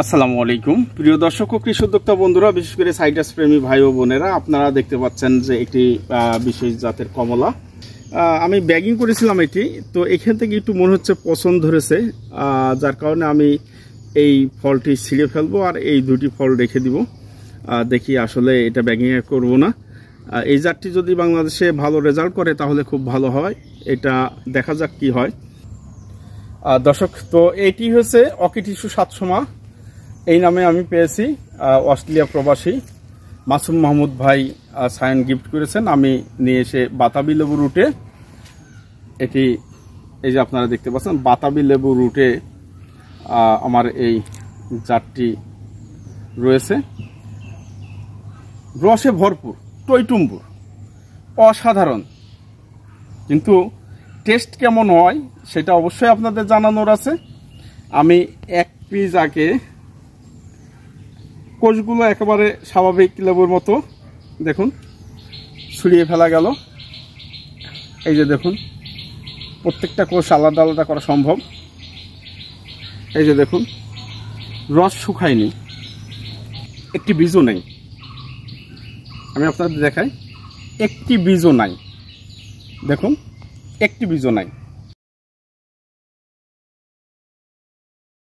আসসালামু আলাইকুম প্রিয় দর্শক ও কৃষি উদ্যোক্তা বন্ধুরা, বিশেষ করে সাইট্রাস প্রেমী ভাই ও বোনেরা, আপনারা দেখতে পাচ্ছেন যে একটি বিশেষ জাতের কমলা আমি ব্যাগিং করেছিলাম। এটি তো এখান থেকে একটু মনে হচ্ছে পছন্দ ধরেছে, যার কারণে আমি এই ফলটি ছিঁড়ে ফেলবো আর এই দুটি ফল রেখে দিব। দেখি আসলে এটা ব্যাগিং করব না। এই জাতটি যদি বাংলাদেশে ভালো রেজাল্ট করে তাহলে খুব ভালো হয়, এটা দেখা যাক কি হয়। দর্শক, তো এটি হচ্ছে অকিটিসু 700 মা, এই নামে আমি পেয়েছি। অস্ট্রেলিয়া প্রবাসী মাসুম মাহমুদ ভাই সায়ন গিফট করেছেন। আমি নিয়ে এসে বাতাবি লেবু রুটে, এটি এই যে আপনারা দেখতে পাচ্ছেন বাতাবি লেবু রুটে আমার এই জাতটি রয়েছে। রসে ভরপুর, টইটুম্বুর, অসাধারণ। কিন্তু টেস্ট কেমন হয় সেটা অবশ্যই আপনাদের জানানোর আছে। আমি এক পিস আগে কোষগুলো একেবারে স্বাভাবিক লেবুর মতো, দেখুন ছড়িয়ে ফেলা গেল। এই যে দেখুন, প্রত্যেকটা কোষ আলাদা আলাদা করা সম্ভব। এই যে দেখুন, রস শুকায়নি, একটি বীজও নেই। আমি আপনাদের দেখাই, একটি বীজও নাই। দেখুন, একটি বীজও নাই।